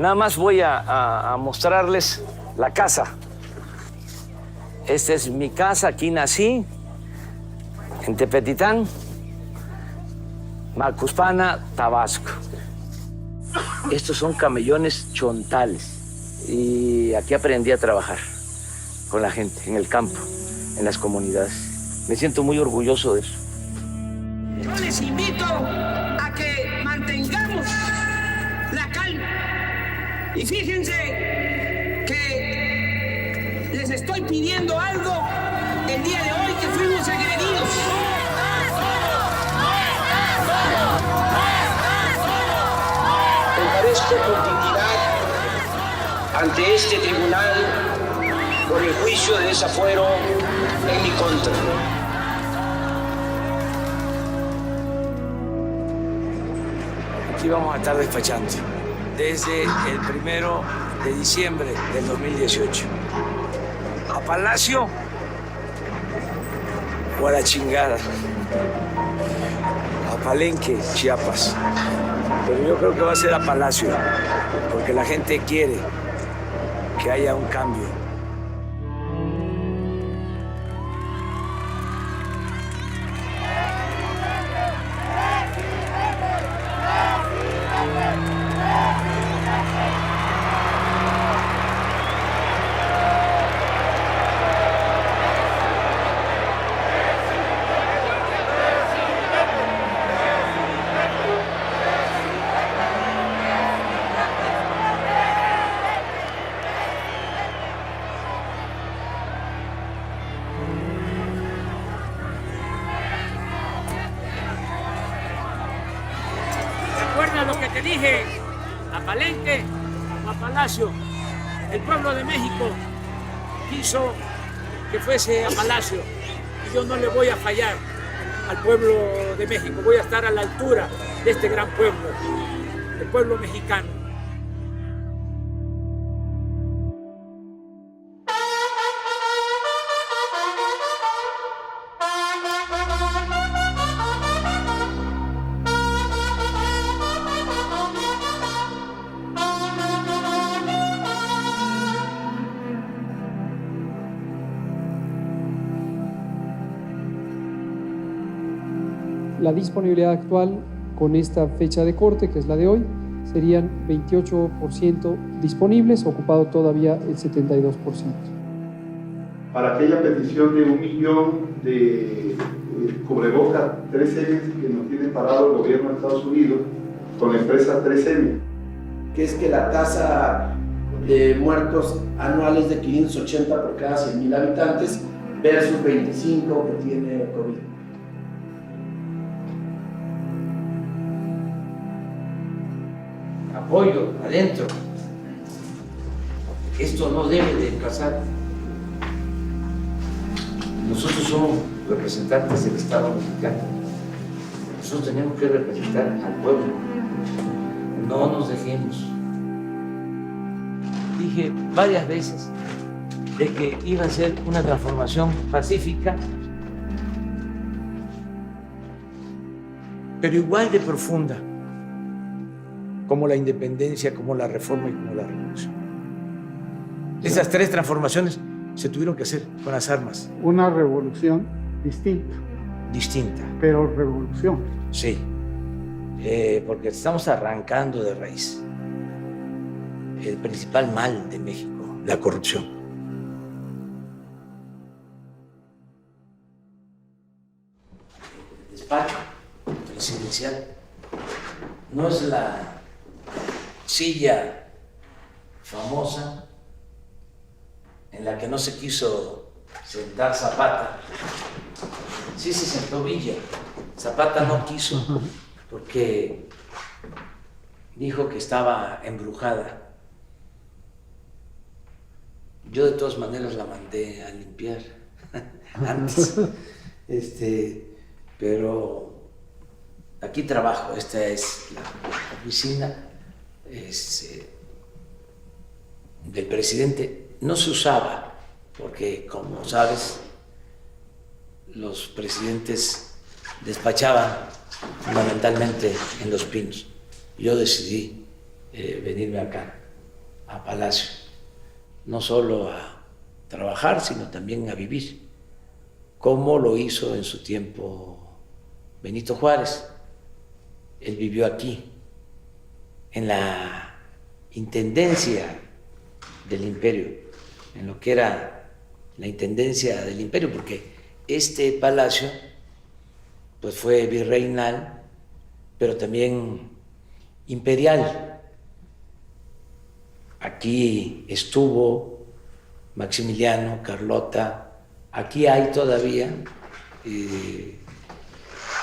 Nada más voy a mostrarles la casa. Esta es mi casa, aquí nací, en Tepetitán, Macuspana, Tabasco. Estos son camellones chontales y aquí aprendí a trabajar con la gente, en el campo, en las comunidades. Me siento muy orgulloso de eso. Yo les invito a que mantengamos la calma. Y fíjense que les estoy pidiendo algo el día de hoy que fuimos agredidos. Comparezco con dignidad ante este tribunal por el juicio de desafuero en mi contra. Aquí vamos a estar despachando desde el 1 de diciembre del 2018. A Palacio o a la chingada. A Palenque, Chiapas. Pero yo creo que va a ser a Palacio, porque la gente quiere que haya un cambio. Recuerda lo que te dije, a Palenque o a Palacio. El pueblo de México quiso que fuese a Palacio y yo no le voy a fallar al pueblo de México. Voy a estar a la altura de este gran pueblo, el pueblo mexicano. La disponibilidad actual con esta fecha de corte, que es la de hoy, serían 28% disponibles, ocupado todavía el 72%. Para aquella petición de 1 millón de cubrebocas 3M que nos tiene parado el gobierno de Estados Unidos con la empresa 3M. Que es que la tasa de muertos anuales de 580 por cada 100,000 habitantes versus 25 que tiene COVID. Apoyo adentro. Esto no debe de pasar. Nosotros somos representantes del Estado mexicano. Nosotros tenemos que representar al pueblo. No nos dejemos. Dije varias veces de que iba a ser una transformación pacífica, pero igual de profunda como la independencia, como la reforma y como la revolución. Esas tres transformaciones se tuvieron que hacer con las armas. Una revolución distinta. Distinta. Pero revolución. Sí, porque estamos arrancando de raíz el principal mal de México, la corrupción. El despacho presidencial no es la silla famosa en la que no se quiso sentar Zapata. Sí se sentó Villa. Zapata no quiso porque dijo que estaba embrujada. Yo de todas maneras la mandé a limpiar antes. Pero aquí trabajo, esta es la oficina del presidente. No se usaba porque, como sabes, los presidentes despachaban fundamentalmente en Los Pinos. Yo decidí venirme acá a Palacio, no solo a trabajar, sino también a vivir, como lo hizo en su tiempo Benito Juárez. Él vivió aquí, en la intendencia del imperio, en lo que era la intendencia del imperio, porque este palacio pues fue virreinal, pero también imperial. Aquí estuvo Maximiliano, Carlota, aquí hay todavía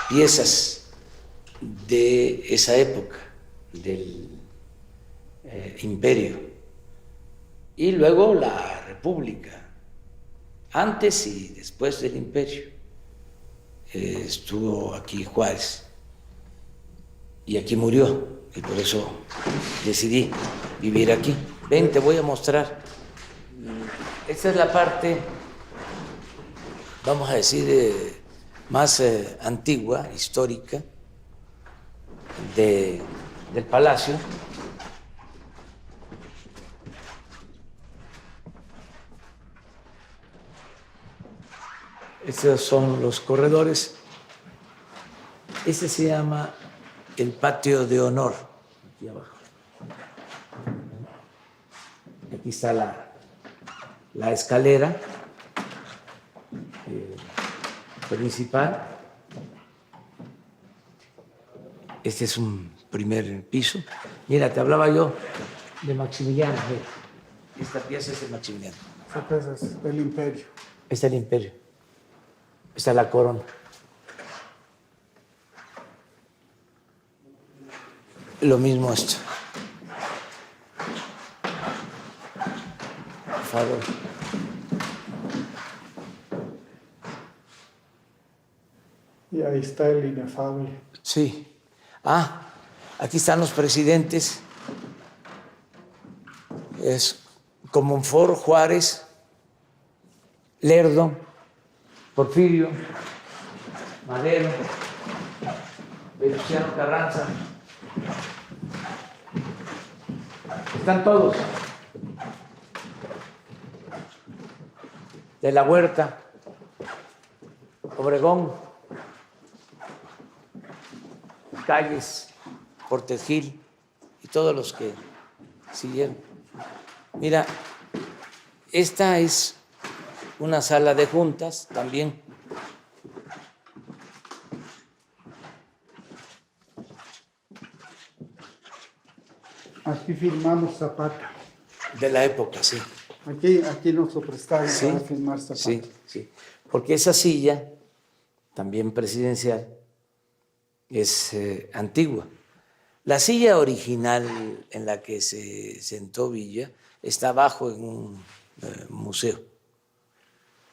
piezas de esa época del imperio. Y luego la República, antes y después del imperio. Estuvo aquí Juárez y aquí murió, y por eso decidí vivir aquí. Ven, te voy a mostrar. Esta es la parte, vamos a decir, más antigua, histórica, del palacio. Estos son los corredores. Este se llama el patio de honor, aquí abajo. Aquí está la escalera principal. Este es un primer piso. Mira, te hablaba yo de Maximiliano. Esta pieza es de Maximiliano. Esa pieza es del imperio. Este es el imperio. Esta es la corona. Lo mismo esto. Por favor. Y ahí está el inefable. Sí. Ah, aquí están los presidentes. Es Comonfort, Juárez, Lerdo, Porfirio, Madero, Venustiano Carranza. Están todos. De la Huerta, Obregón, Calles, Portes Gil y todos los que siguieron. Mira, esta es una sala de juntas también. Aquí firmamos Zapata. De la época, sí. Aquí nos lo prestaron Sí, para firmar Zapata. sí, sí. Porque esa silla, también presidencial, es antigua. La silla original en la que se sentó Villa está abajo en un museo.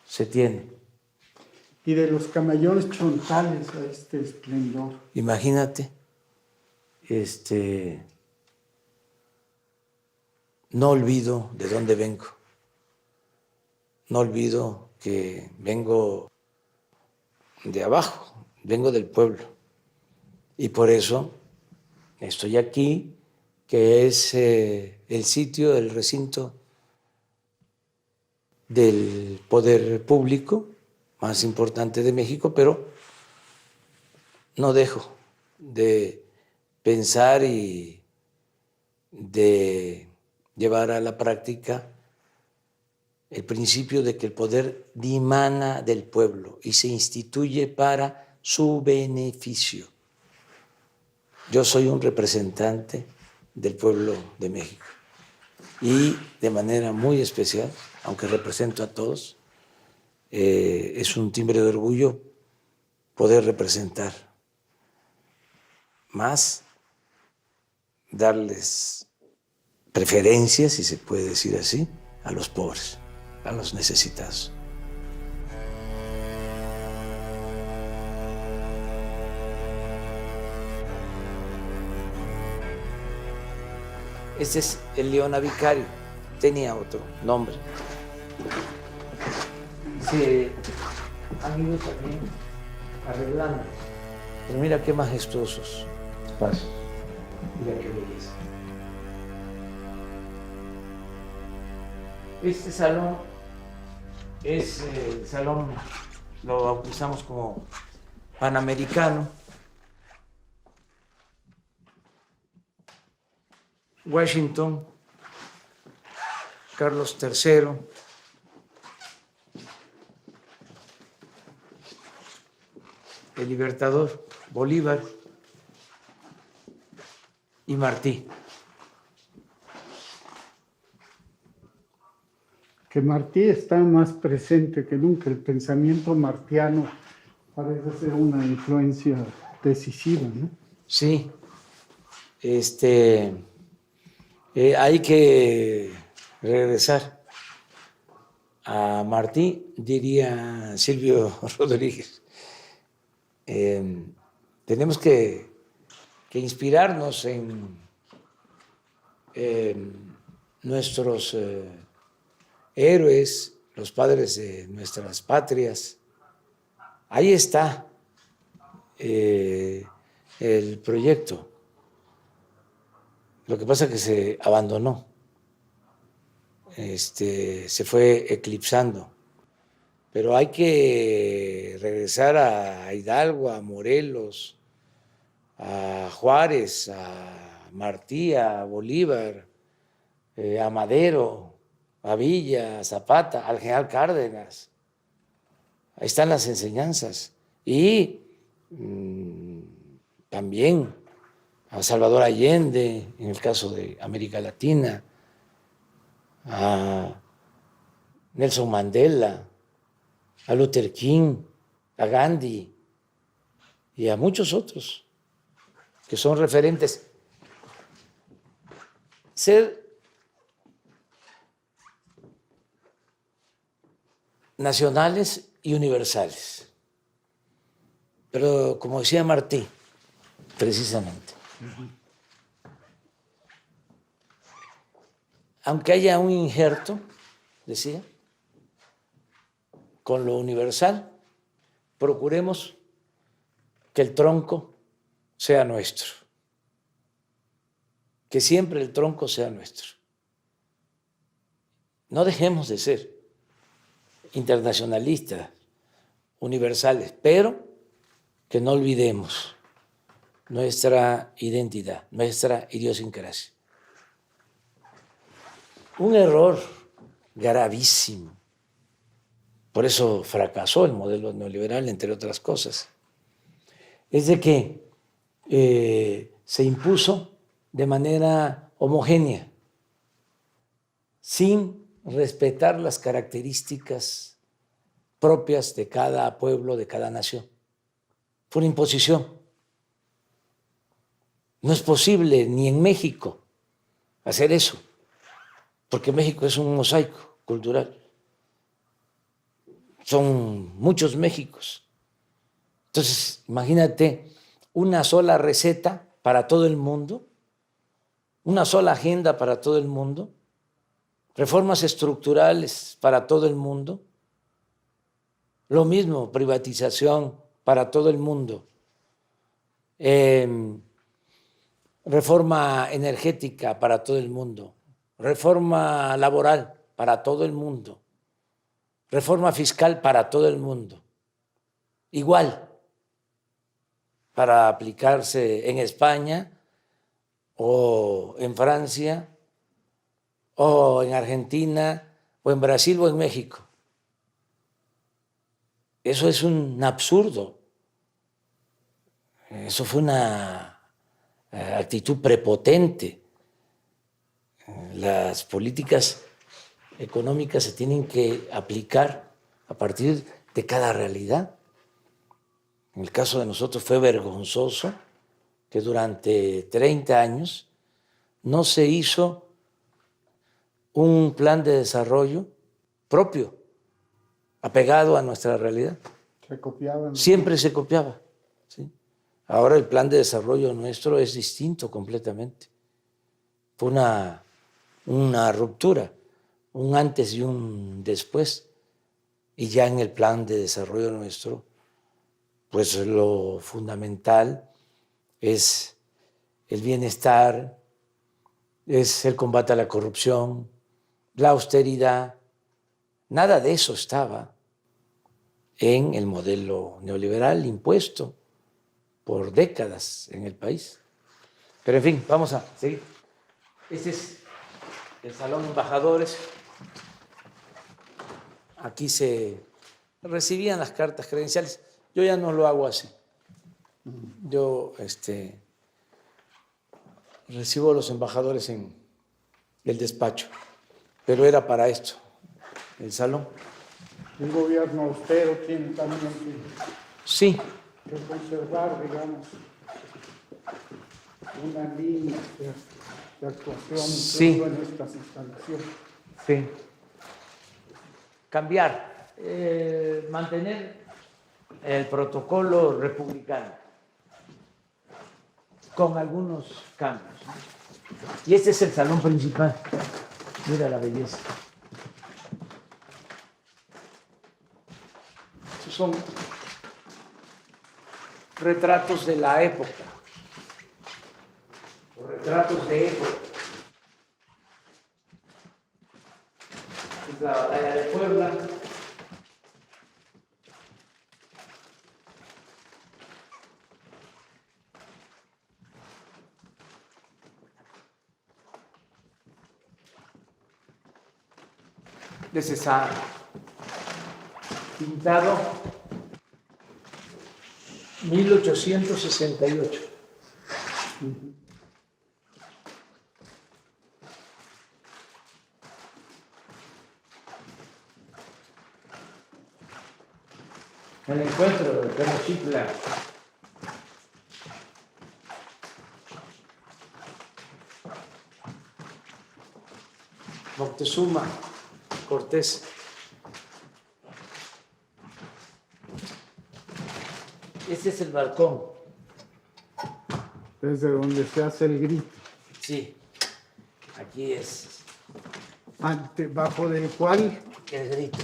Se tiene. Y de los camellones chontales a este esplendor. Imagínate, no olvido de dónde vengo. No olvido que vengo de abajo, vengo del pueblo. Y por eso estoy aquí, que es el sitio, el recinto del poder público más importante de México, pero no dejo de pensar y de llevar a la práctica el principio de que el poder dimana del pueblo y se instituye para su beneficio. Yo soy un representante del pueblo de México y de manera muy especial, aunque represento a todos, es un timbre de orgullo poder representar más, darles preferencias, si se puede decir así, a los pobres, a los necesitados. Este es el Leona Vicario, tenía otro nombre. Se han ido también arreglando, pero mira qué majestuosos espacios, mira qué belleza. Este salón es el salón, lo bautizamos como Panamericano. Washington, Carlos III, el Libertador, Bolívar y Martí. Que Martí está más presente que nunca. El pensamiento martiano parece ser una influencia decisiva, ¿no? Sí, hay que regresar a Martí, diría Silvio Rodríguez. Tenemos que inspirarnos en nuestros héroes, los padres de nuestras patrias. Ahí está el proyecto. Lo que pasa es que se abandonó, se fue eclipsando. Pero hay que regresar a Hidalgo, a Morelos, a Juárez, a Martí, a Bolívar, a Madero, a Villa, a Zapata, al general Cárdenas. Ahí están las enseñanzas. Y también a Salvador Allende, en el caso de América Latina, a Nelson Mandela, a Luther King, a Gandhi y a muchos otros que son referentes. Ser nacionales y universales. Pero como decía Martí, precisamente, aunque haya un injerto, decía, con lo universal, procuremos que el tronco sea nuestro, que siempre el tronco sea nuestro. No dejemos de ser internacionalistas, universales, pero que no olvidemos nuestra identidad, nuestra idiosincrasia. Un error gravísimo. Por eso fracasó el modelo neoliberal, entre otras cosas. Es de que se impuso de manera homogénea, sin respetar las características propias de cada pueblo, de cada nación. Fue una imposición. No es posible ni en México hacer eso, porque México es un mosaico cultural. Son muchos Méxicos. Entonces, imagínate una sola receta para todo el mundo, una sola agenda para todo el mundo, reformas estructurales para todo el mundo, lo mismo, privatización para todo el mundo, reforma energética para todo el mundo, reforma laboral para todo el mundo, reforma fiscal para todo el mundo, igual para aplicarse en España o en Francia o en Argentina o en Brasil o en México. Eso es un absurdo. Eso fue una actitud prepotente. Las políticas económicas se tienen que aplicar a partir de cada realidad. En el caso de nosotros fue vergonzoso que durante 30 años no se hizo un plan de desarrollo propio, apegado a nuestra realidad. Se copiaban. Siempre se copiaba, ¿sí? Ahora el plan de desarrollo nuestro es distinto completamente. Fue una ruptura, un antes y un después. Y ya en el plan de desarrollo nuestro, pues lo fundamental es el bienestar, es el combate a la corrupción, la austeridad, nada de eso estaba en el modelo neoliberal impuesto por décadas en el país. Pero en fin, vamos a seguir. Este es el Salón de Embajadores. Aquí se recibían las cartas credenciales. Yo ya no lo hago así. Yo recibo a los embajadores en el despacho, pero era para esto, el salón. Un gobierno austero tiene también Sí, que conservar, digamos, una línea de actuación Sí. incluso en estas instalaciones. sí. Cambiar, mantener el protocolo republicano con algunos cambios. Y este es el salón principal. Mira la belleza. Estos son retratos de la época. Retratos de época. Es la batalla de Puebla. Ese está pintado 1868. El encuentro de Tenochtitlan. Moctezuma Cortés. Este es el balcón. Desde donde se hace el grito. Sí, aquí es Bajo del cual el grito.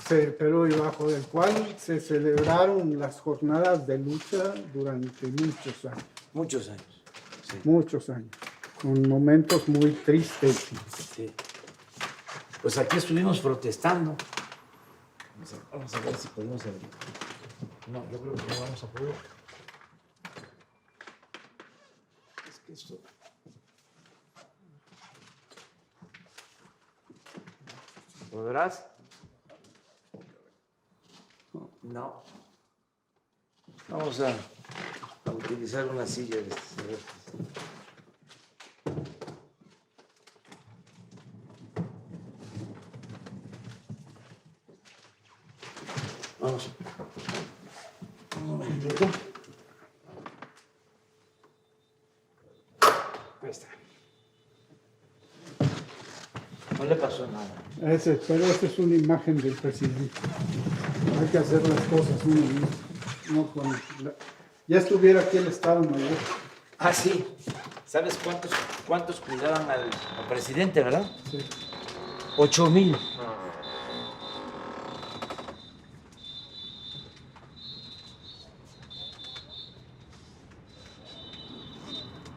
pero bajo del cual se celebraron las jornadas de lucha durante muchos años. Muchos años. Sí. Muchos años. Con momentos muy tristes. Sí. Pues aquí estuvimos protestando. Vamos a ver si podemos abrir. No, yo creo que no vamos a poder. Es que esto... ¿Podrás? No. Vamos a utilizar una silla de estas. Vamos. Un momentito. Ahí está. No le pasó nada. Pero esa es una imagen del presidente. Hay que hacer las cosas uno mismo. No ya estuviera aquí el Estado Mayor. Ah, sí. ¿Sabes cuántos cuidaban al presidente, verdad? Sí. 8,000.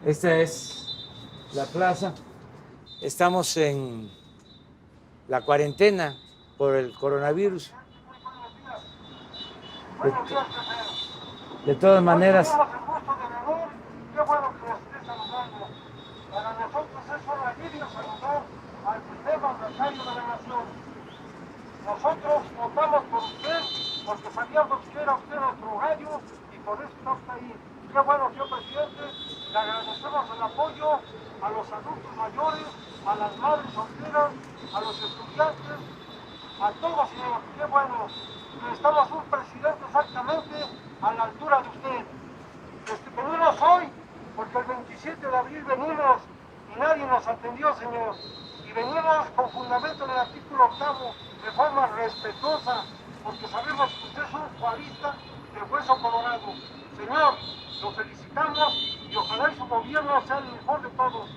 Esta es la plaza. Estamos en la cuarentena por el coronavirus. De todas maneras. Qué bueno que nos esté saludando. Para nosotros es un alivio saludar al primer mandatario de la nación. Nosotros votamos por usted porque sabíamos que era usted nuestro gallo y por eso está usted ahí. Qué bueno, señor presidente. Le agradecemos el apoyo a los adultos mayores, a las madres solteras, a los estudiantes, a todos, señor. Qué bueno. Necesitamos un presidente exactamente a la altura de usted. Venimos hoy porque el 27 de abril venimos y nadie nos atendió, señor. Y venimos con fundamento en el artículo 8, de forma respetuosa, porque sabemos que usted es un juarista de hueso colorado. Señor, lo felicitamos y ojalá su gobierno sea el mejor de todos.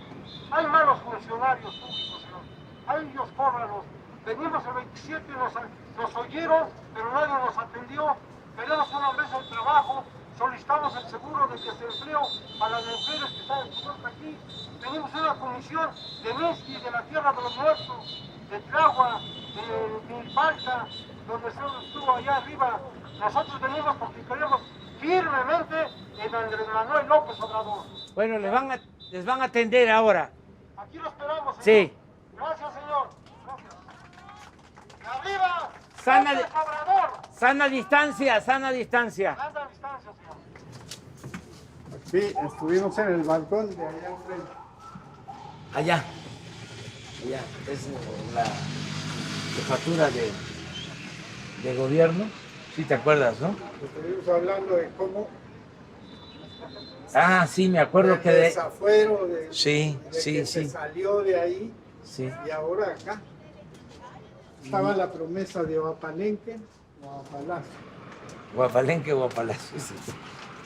Hay malos funcionarios públicos, señor. Hay ellos, córralos. Venimos el 27 y nos oyeron, pero nadie nos atendió. Queremos una mesa de trabajo. Solicitamos el seguro de desempleo para las mujeres que están aquí. Tenemos una comisión de Messi y de la Tierra de los Muertos. de Tláhuac, de Milpalta, donde se estuvo allá arriba. Nosotros venimos porque creemos firmemente en Andrés Manuel López Obrador. Bueno, les van a atender ahora. Aquí lo esperamos, señor. Sí. Gracias, señor. Gracias. ¡Y arriba! Sana, López Obrador. sana distancia, sana distancia. Anda a distancia, señor. Sí, estuvimos en el balcón de allá enfrente. Allá. Allá. Es la jefatura de gobierno. Sí, te acuerdas, ¿no? Estuvimos hablando de cómo Ah, sí, me acuerdo que el de... desafuero de, Sí, de sí, que sí. se salió de ahí Sí. y ahora acá. Estaba la promesa de Guapalenque o Guapalacio. Guapalenque, Guapalacio, sí.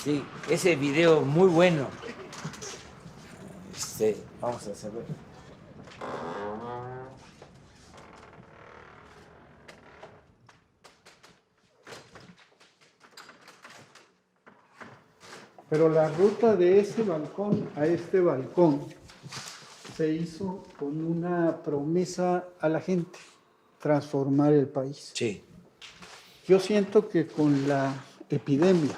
Sí, ese video muy bueno. Vamos a hacerlo. Pero la ruta de ese balcón a este balcón se hizo con una promesa a la gente, transformar el país. Sí. Yo siento que con la epidemia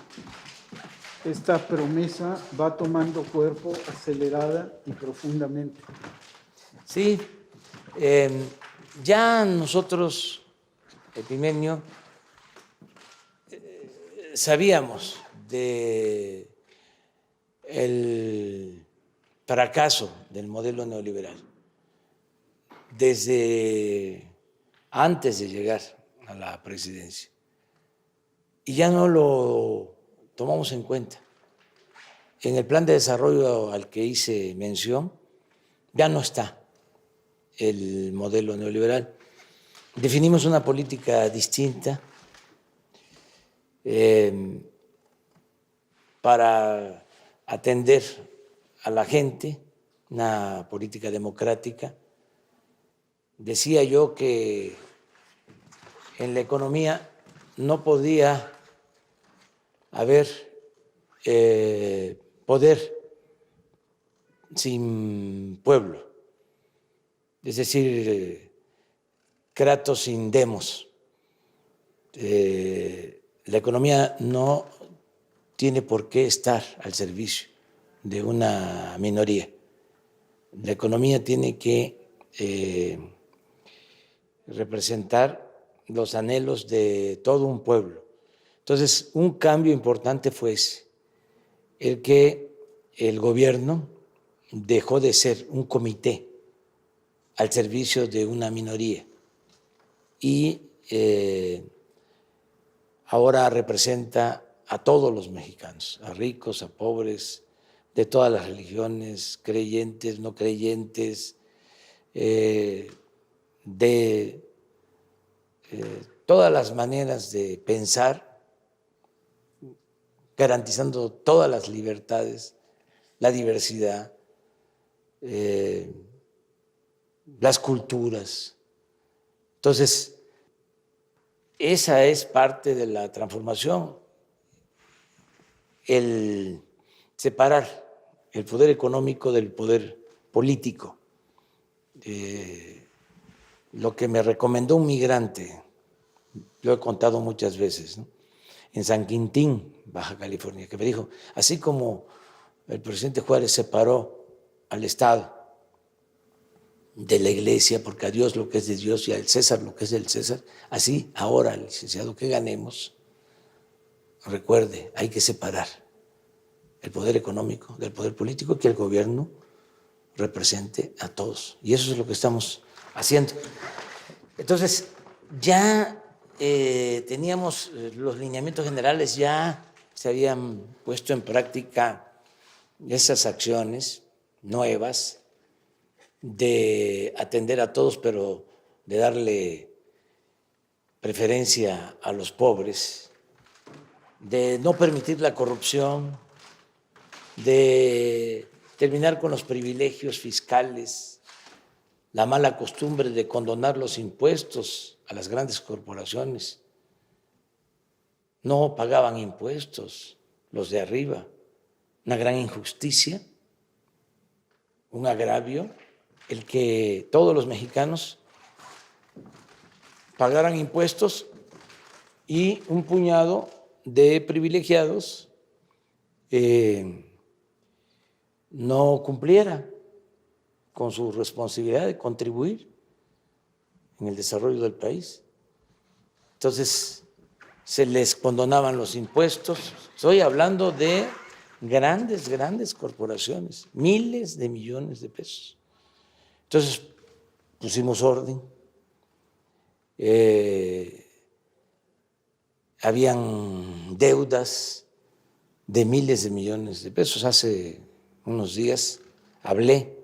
esta promesa va tomando cuerpo acelerada y profundamente. Sí, ya nosotros, Epimenio, sabíamos de el fracaso del modelo neoliberal desde antes de llegar a la presidencia y ya no lo tomamos en cuenta. En el plan de desarrollo al que hice mención ya no está el modelo neoliberal. Definimos una política distinta para atender a la gente, una política democrática. Decía yo que en la economía no podía haber poder sin pueblo, es decir, kratos sin demos. La economía no tiene por qué estar al servicio de una minoría. La economía tiene que representar los anhelos de todo un pueblo. Entonces, un cambio importante fue ese, el que el gobierno dejó de ser un comité al servicio de una minoría y ahora representa a todos los mexicanos, a ricos, a pobres, de todas las religiones, creyentes, no creyentes, de todas las maneras de pensar, garantizando todas las libertades, la diversidad, las culturas. Entonces, esa es parte de la transformación, el separar el poder económico del poder político. Lo que me recomendó un migrante, lo he contado muchas veces, ¿no?, en San Quintín, Baja California, que me dijo, así como el presidente Juárez separó al Estado de la Iglesia, porque a Dios lo que es de Dios y al César lo que es del César, así ahora, licenciado, que ganemos, recuerde, hay que separar el poder económico del poder político, que el gobierno represente a todos. Y eso es lo que estamos haciendo. Entonces, ya teníamos los lineamientos generales, ya se habían puesto en práctica esas acciones nuevas de atender a todos, pero de darle preferencia a los pobres, de no permitir la corrupción, de terminar con los privilegios fiscales, la mala costumbre de condonar los impuestos a las grandes corporaciones. No pagaban impuestos los de arriba, una gran injusticia, un agravio, el que todos los mexicanos pagaran impuestos y un puñado de privilegiados no cumpliera con su responsabilidad de contribuir en el desarrollo del país. Entonces, se les condonaban los impuestos. Estoy hablando de grandes corporaciones, miles de millones de pesos. Entonces, pusimos orden. Habían deudas de miles de millones de pesos. Hace unos días hablé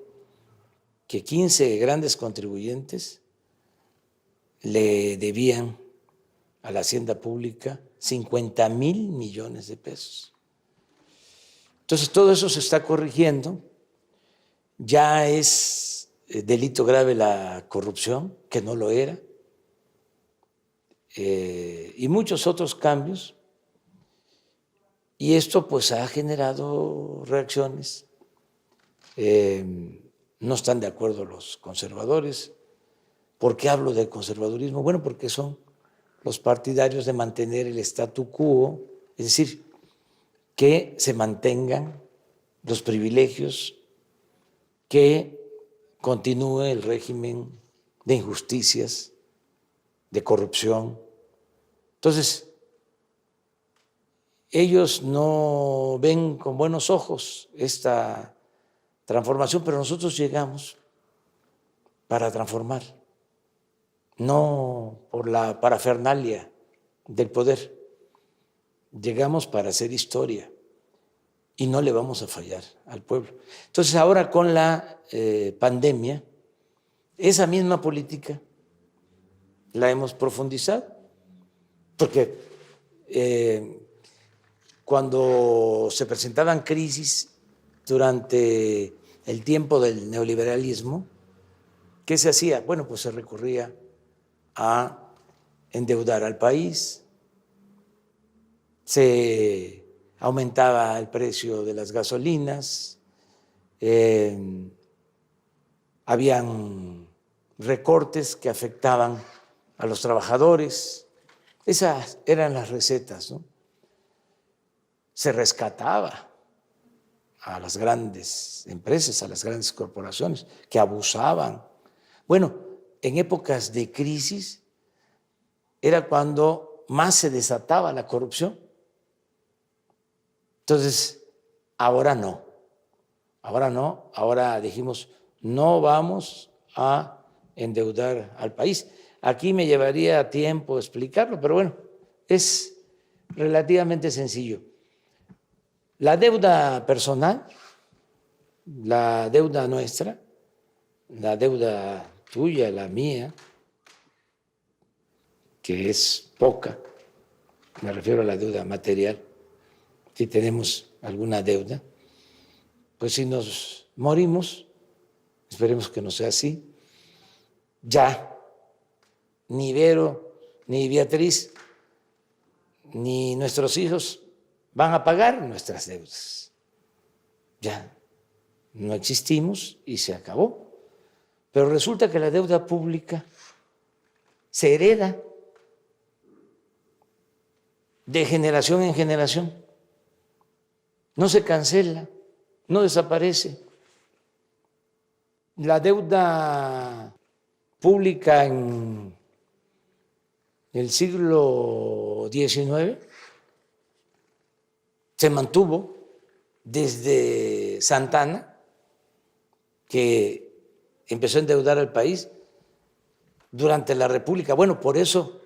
que 15 grandes contribuyentes le debían a la hacienda pública 50,000 millones de pesos. Entonces, todo eso se está corrigiendo. Ya es delito grave la corrupción, que no lo era, y muchos otros cambios. Y esto pues ha generado reacciones. No están de acuerdo los conservadores. ¿Por qué hablo de conservadurismo? Bueno, porque son los partidarios de mantener el statu quo, es decir, que se mantengan los privilegios, que continúe el régimen de injusticias, de corrupción. Entonces, ellos no ven con buenos ojos esta transformación, pero nosotros llegamos para transformar, no por la parafernalia del poder. Llegamos para hacer historia y no le vamos a fallar al pueblo. Entonces, ahora con la pandemia, esa misma política la hemos profundizado, porque cuando se presentaban crisis durante el tiempo del neoliberalismo, ¿qué se hacía? Bueno, pues se recurría a endeudar al país, se aumentaba el precio de las gasolinas, habían recortes que afectaban a los trabajadores. Esas eran las recetas, ¿no? Se rescataba a las grandes empresas, a las grandes corporaciones que abusaban. Bueno, en épocas de crisis era cuando más se desataba la corrupción. Entonces, ahora no, ahora dijimos, no vamos a endeudar al país. Aquí me llevaría tiempo explicarlo, pero bueno, es relativamente sencillo. La deuda personal, la deuda nuestra, la deuda tuya, la mía, que es poca, me refiero a la deuda material, si tenemos alguna deuda, pues si nos morimos, esperemos que no sea así, ya ni Vero, ni Beatriz, ni nuestros hijos van a pagar nuestras deudas. Ya no existimos y se acabó. Pero resulta que la deuda pública se hereda de generación en generación. No se cancela, no desaparece. La deuda pública en el siglo XIX se mantuvo desde Santa Anna, que empezó a endeudar al país durante la República. Bueno, por eso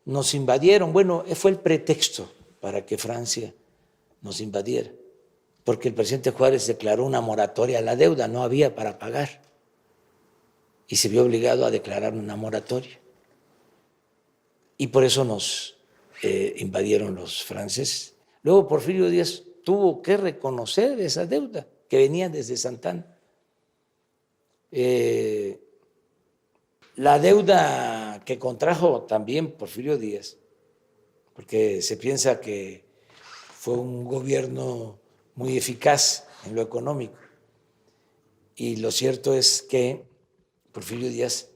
nos invadieron. Bueno, fue el pretexto para que Francia nos invadiera, porque el presidente Juárez declaró una moratoria a la deuda, no había para pagar, y se vio obligado a declarar una moratoria. Y por eso nos invadieron los franceses. Luego Porfirio Díaz tuvo que reconocer esa deuda que venía desde Santa Anna. La deuda que contrajo también Porfirio Díaz, porque se piensa que fue un gobierno muy eficaz en lo económico, y lo cierto es que Porfirio Díaz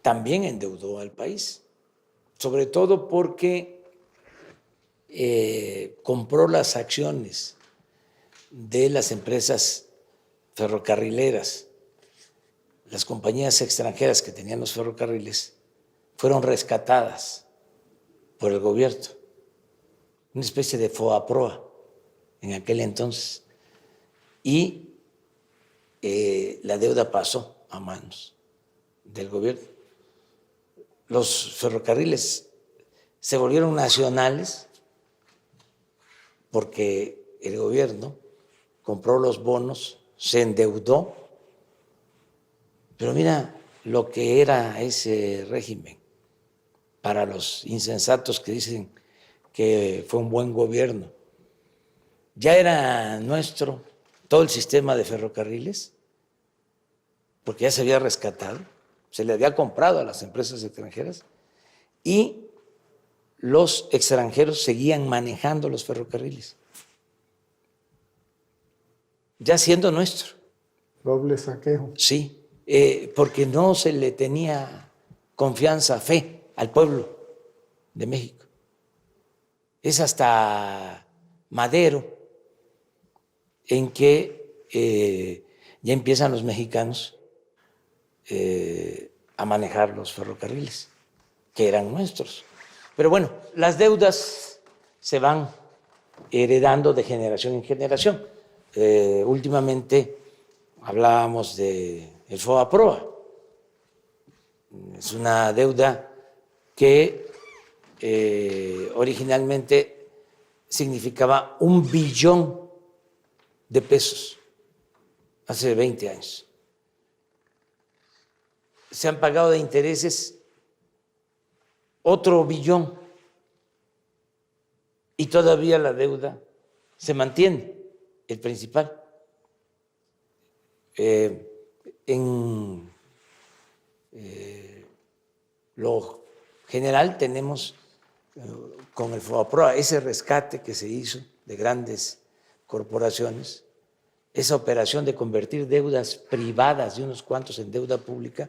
también endeudó al país, sobre todo porque compró las acciones de las empresas ferrocarrileras. Las compañías extranjeras que tenían los ferrocarriles fueron rescatadas por el gobierno, una especie de FOAPROA en aquel entonces, y la deuda pasó a manos del gobierno. Los ferrocarriles se volvieron nacionales porque el gobierno compró los bonos, se endeudó, pero mira lo que era ese régimen para los insensatos que dicen que fue un buen gobierno. Ya era nuestro todo el sistema de ferrocarriles, porque ya se había rescatado, se le había comprado a las empresas extranjeras y los extranjeros seguían manejando los ferrocarriles, ya siendo nuestro. Doble saqueo. Sí, porque no se le tenía confianza, fe al pueblo de México. Es hasta Madero en que ya empiezan los mexicanos a manejar los ferrocarriles, que eran nuestros. Pero bueno, las deudas se van heredando de generación en generación. Últimamente hablábamos del FOAPROA. Es una deuda que originalmente significaba 1 billón de pesos hace 20 años. Se han pagado de intereses otro billón y todavía la deuda se mantiene, el principal. En lo general tenemos con el FOAPROA ese rescate que se hizo de grandes corporaciones, esa operación de convertir deudas privadas de unos cuantos en deuda pública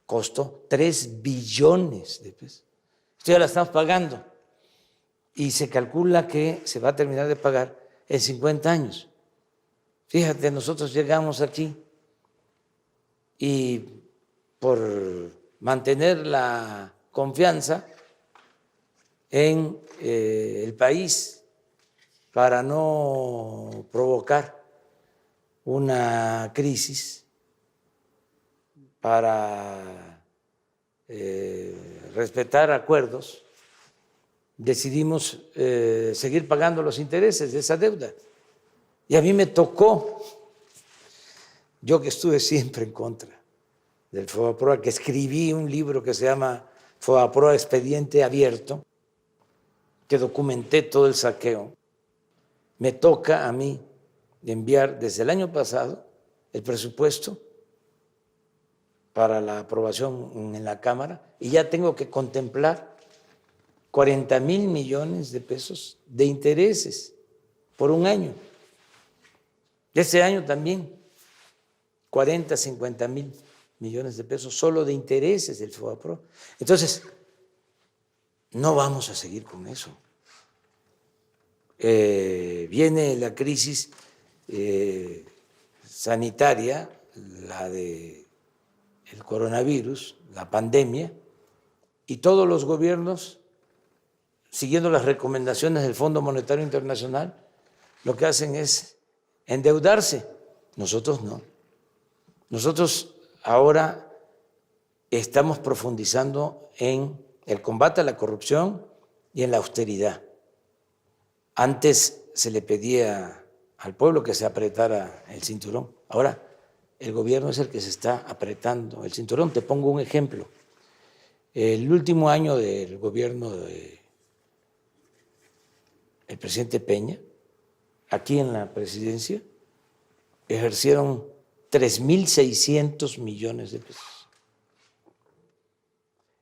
costó 3 billones de pesos. Esto ya la estamos pagando y se calcula que se va a terminar de pagar en 50 años. Fíjate, nosotros llegamos aquí y por mantener la confianza en el país, para no provocar una crisis, para respetar acuerdos, decidimos seguir pagando los intereses de esa deuda. Y a mí me tocó, yo que estuve siempre en contra del FOAPROA, que escribí un libro que se llama FOAPROA Expediente Abierto, que documenté todo el saqueo, me toca a mí enviar desde el año pasado el presupuesto para la aprobación en la Cámara y ya tengo que contemplar 40,000 millones de pesos de intereses por un año. Este año también 40, 50,000 millones de pesos solo de intereses del FOAPROA. Entonces, no vamos a seguir con eso. Viene la crisis sanitaria, la del coronavirus, la pandemia, y todos los gobiernos, siguiendo las recomendaciones del Fondo Monetario Internacional, lo que hacen es endeudarse. Nosotros no. Nosotros ahora estamos profundizando en el combate a la corrupción y en la austeridad. Antes se le pedía al pueblo que se apretara el cinturón. Ahora el gobierno es el que se está apretando el cinturón. Te pongo un ejemplo. El último año del gobierno del presidente Peña, aquí en la presidencia, ejercieron 3,600 millones de pesos.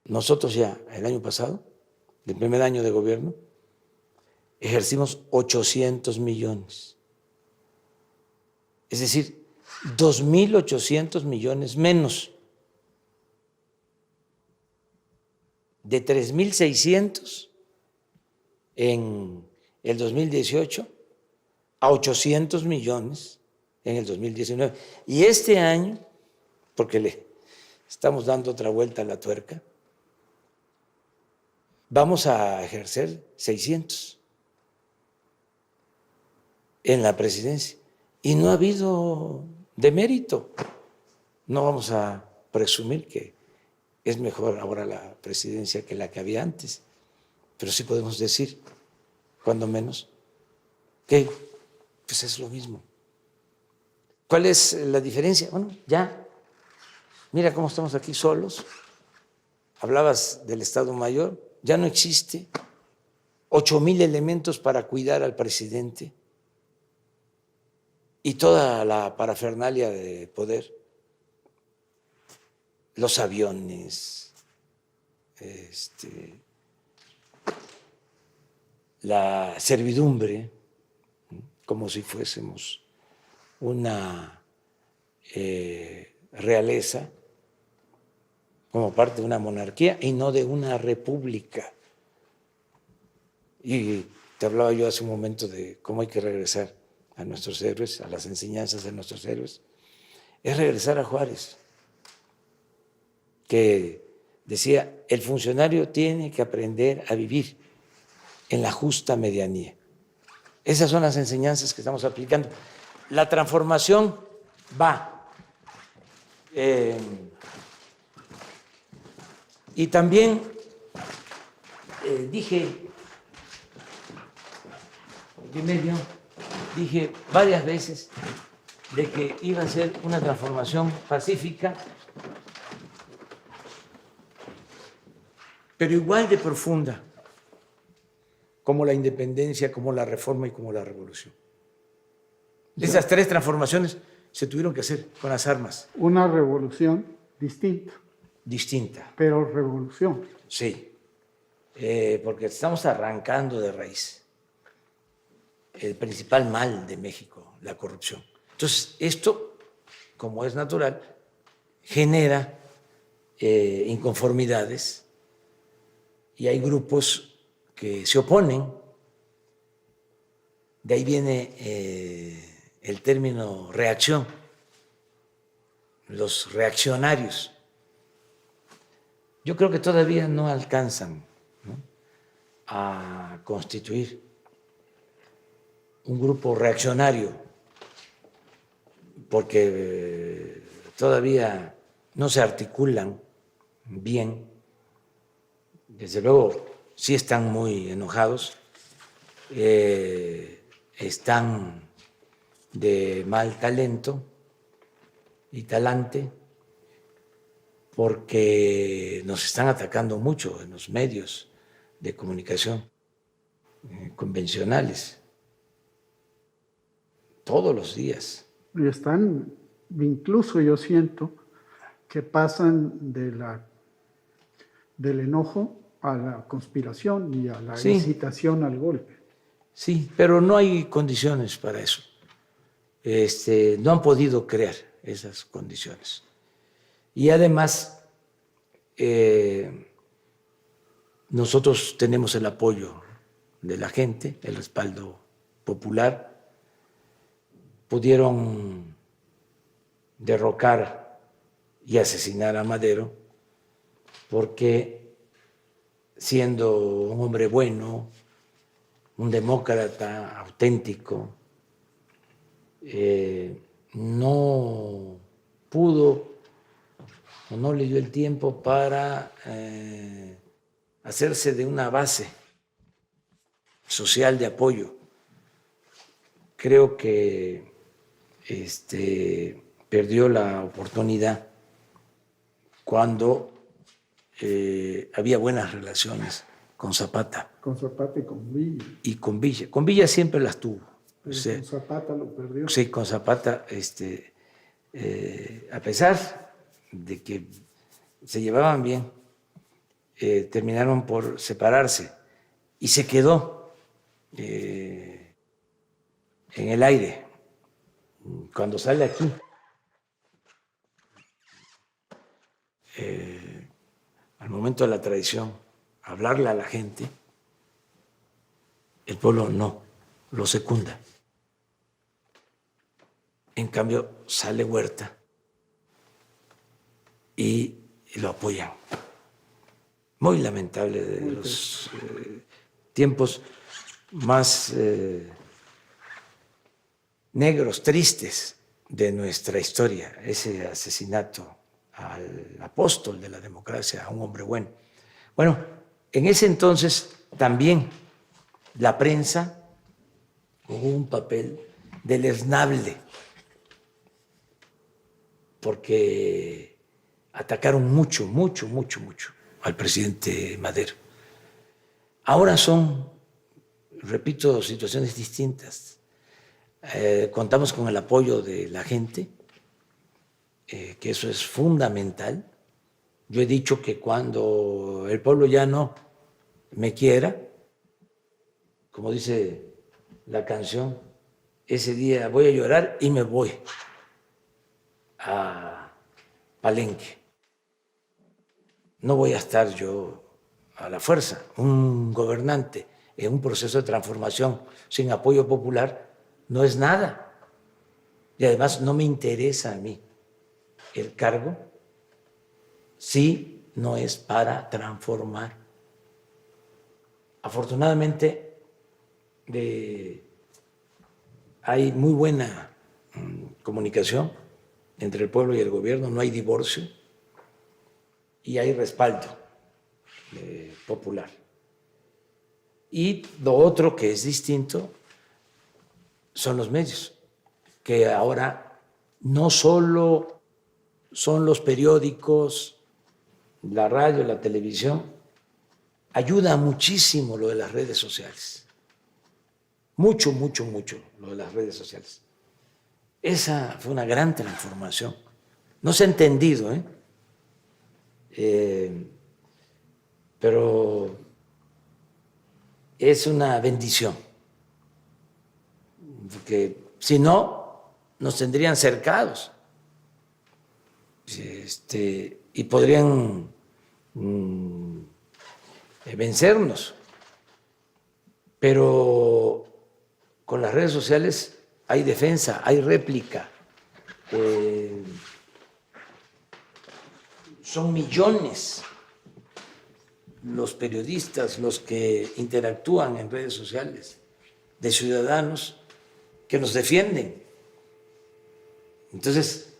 Nosotros ya el año pasado, el primer año de gobierno, ejercimos 800 millones. Es decir, 2,800 millones menos. de 3.600 en el 2018 a 800 millones en el 2019. Y este año, porque le estamos dando otra vuelta a la tuerca, vamos a ejercer 600 en la presidencia. Y no ha habido demérito. No vamos a presumir que es mejor ahora la presidencia que la que había antes, pero sí podemos decir, cuando menos, que pues es lo mismo. ¿Cuál es la diferencia? Bueno, ya, mira cómo estamos aquí solos. Hablabas del Estado Mayor, ya no existe 8,000 elementos para cuidar al presidente y toda la parafernalia de poder, los aviones, la servidumbre, como si fuésemos una realeza, como parte de una monarquía y no de una república. Y te hablaba yo hace un momento de cómo hay que regresar a nuestros héroes, a las enseñanzas de nuestros héroes. Es regresar a Juárez, que decía, el funcionario tiene que aprender a vivir en la justa medianía. Esas son las enseñanzas que estamos aplicando. La transformación va. Y también dije varias veces de que iba a ser una transformación pacífica, pero igual de profunda como la independencia, como la reforma y como la revolución. Esas tres transformaciones se tuvieron que hacer con las armas. Una revolución distinta. Distinta. Pero revolución. Sí, porque estamos arrancando de raíz el principal mal de México, la corrupción. Entonces, esto, como es natural, genera inconformidades y hay grupos que se oponen. De ahí viene el término reacción, los reaccionarios. Yo creo que todavía no alcanzan, ¿no?, a constituir un grupo reaccionario, porque todavía no se articulan bien. Desde luego, sí están muy enojados, están de mal talento y talante, porque nos están atacando mucho en los medios de comunicación convencionales, todos los días. Y están, incluso yo siento, que pasan del enojo a la conspiración y a la incitación al golpe. Sí, pero no hay condiciones para eso. No han podido crear esas condiciones. Y además, nosotros tenemos el apoyo de la gente, el respaldo popular. Pudieron derrocar y asesinar a Madero porque, siendo un hombre bueno, un demócrata auténtico, no pudo o no le dio el tiempo para hacerse de una base social de apoyo. Creo que perdió la oportunidad cuando había buenas relaciones con Zapata. Con Zapata y con Villa. Y con Villa. Con Villa siempre las tuvo. Pero con Zapata lo perdió. Sí, con Zapata, a pesar de que se llevaban bien, terminaron por separarse y se quedó en el aire. Cuando sale aquí, al momento de la traición hablarle a la gente, el pueblo no lo secunda. En cambio, sale Huerta y lo apoyan. Muy lamentable, de los tiempos más negros, tristes de nuestra historia, ese asesinato al apóstol de la democracia, a un hombre bueno. Bueno, en ese entonces también la prensa jugó un papel deleznable, porque atacaron mucho al presidente Madero. Ahora son, repito, situaciones distintas. Contamos con el apoyo de la gente, que eso es fundamental. Yo he dicho que cuando el pueblo ya no me quiera, como dice la canción, ese día voy a llorar y me voy a Palenque. No voy a estar yo a la fuerza. Un gobernante en un proceso de transformación sin apoyo popular no es nada. Y además no me interesa a mí el cargo si no es para transformar. Afortunadamente hay muy buena comunicación entre el pueblo y el gobierno, no hay divorcio y hay respaldo popular. Y lo otro que es distinto son los medios, que ahora no solo son los periódicos, la radio, la televisión, ayuda muchísimo lo de las redes sociales. Mucho lo de las redes sociales. Esa fue una gran transformación. No se ha entendido, pero es una bendición. Porque si no, nos tendrían cercados y podrían vencernos. Pero con las redes sociales hay defensa, hay réplica. Son millones los periodistas, los que interactúan en redes sociales, de ciudadanos que nos defienden. Entonces,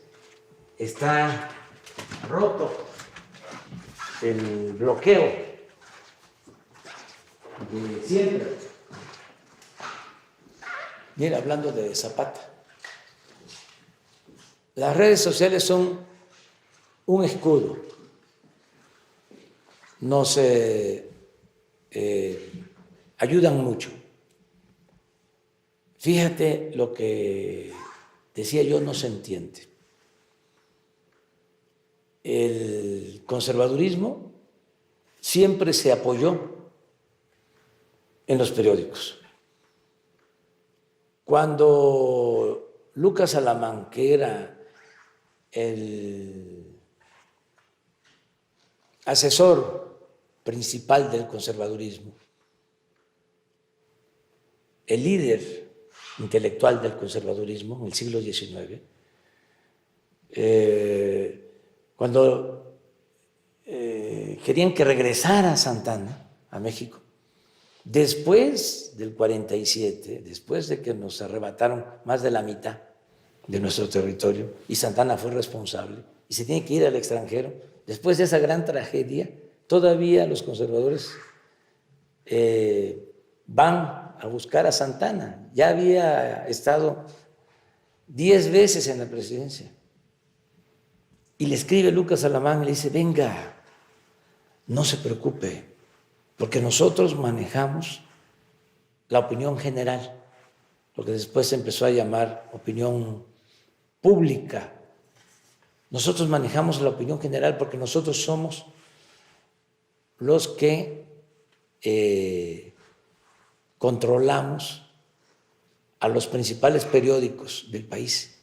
está roto el bloqueo de siempre. Mira, hablando de Zapata, las redes sociales son un escudo. Nos ayudan mucho. Fíjate lo que decía yo, no se entiende. El conservadurismo siempre se apoyó en los periódicos. Cuando Lucas Alamán, que era el asesor principal del conservadurismo, el líder intelectual del conservadurismo en el siglo XIX, cuando querían que regresara Santana a México, después del 47, después de que nos arrebataron más de la mitad de nuestro territorio, y Santana fue responsable, y se tiene que ir al extranjero, después de esa gran tragedia, todavía los conservadores van a buscar a Santana. Ya había estado 10 veces en la presidencia. Y le escribe Lucas Alamán y le dice, venga, no se preocupe, porque nosotros manejamos la opinión general, lo que después se empezó a llamar opinión pública. Nosotros manejamos la opinión general porque nosotros somos los que controlamos a los principales periódicos del país.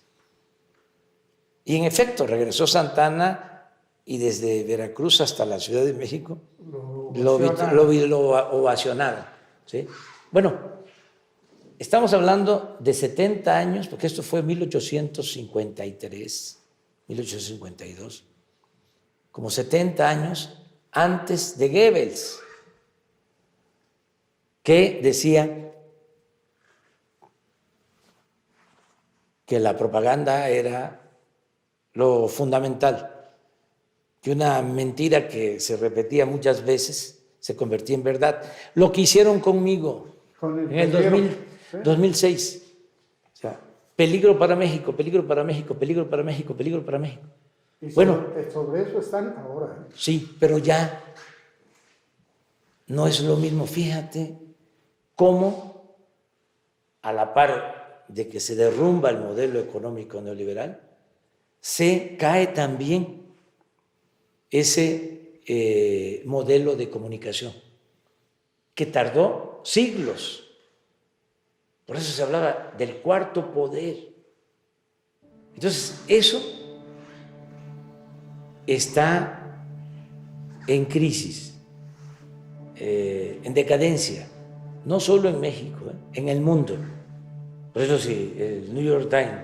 Y en efecto, regresó Santana y desde Veracruz hasta la Ciudad de México lo ovacionaron. ¿Sí? Bueno, estamos hablando de 70 años, porque esto fue 1853, 1852, como 70 años antes de Goebbels, que decía que la propaganda era lo fundamental, que una mentira que se repetía muchas veces se convertía en verdad. Lo que hicieron conmigo en el 2006, o sea, peligro para México, peligro para México, peligro para México, peligro para México. Y bueno, sobre eso están ahora. Sí, pero ya no es lo mismo. Fíjate cómo, a la par de que se derrumba el modelo económico neoliberal, se cae también ese modelo de comunicación que tardó siglos. Por eso se hablaba del cuarto poder. Entonces, eso está en crisis, en decadencia, no solo en México, en el mundo. Por eso si el New York Times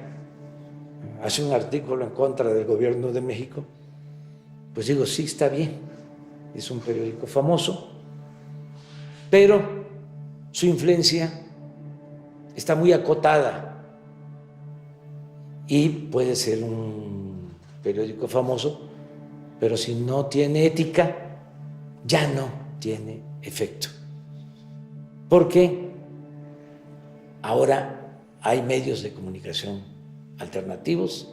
hace un artículo en contra del gobierno de México, pues digo, sí, está bien, es un periódico famoso, pero su influencia está muy acotada y puede ser un periódico famoso, pero si no tiene ética, ya no tiene efecto. Porque ahora hay medios de comunicación alternativos,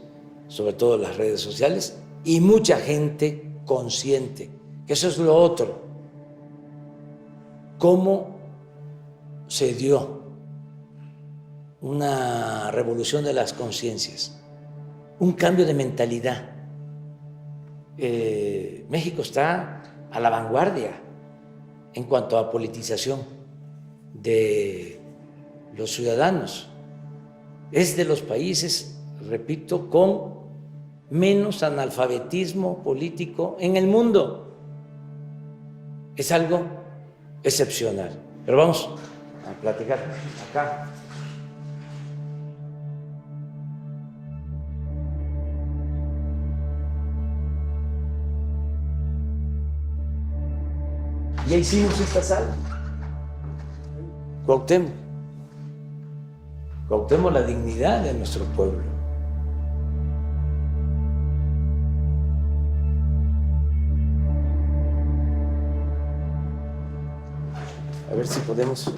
sobre todo las redes sociales, y mucha gente consciente, que eso es lo otro. ¿Cómo se dio una revolución de las conciencias? Un cambio de mentalidad. México está a la vanguardia en cuanto a politización de los ciudadanos. Es de los países, repito, con menos analfabetismo político en el mundo. Es algo excepcional. Pero vamos a platicar acá. Ya hicimos esta sala. Cuauhtémoc la dignidad de nuestro pueblo. A ver si podemos.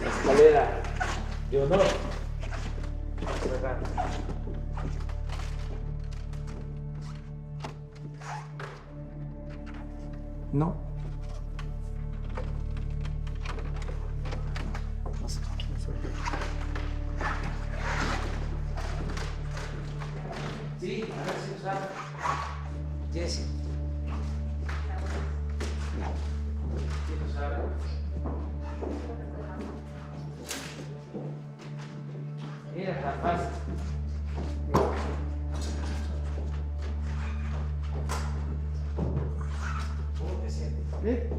La escalera de honor. No. Sí, a ver si usamos. Jessy. Mira, está fácil. ¿Cómo te sientes? ¿Eh?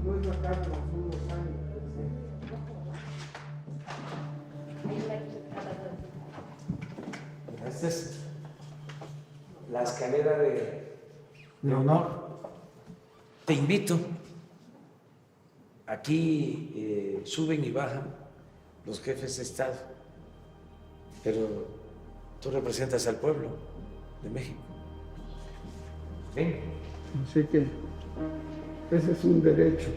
No es la carne, son los años. Esta es la escalera de honor. Te invito. Aquí suben y bajan los jefes de Estado, pero tú representas al pueblo de México. Ven. Así que ese es un derecho.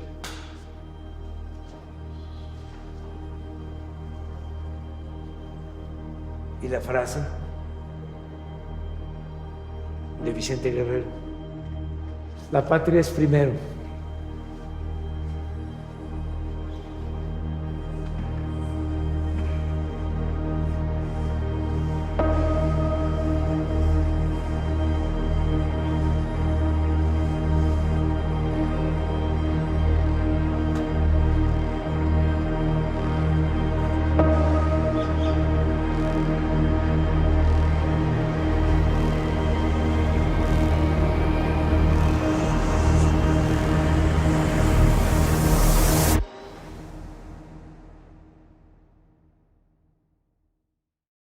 Y la frase de Vicente Guerrero: la patria es primero.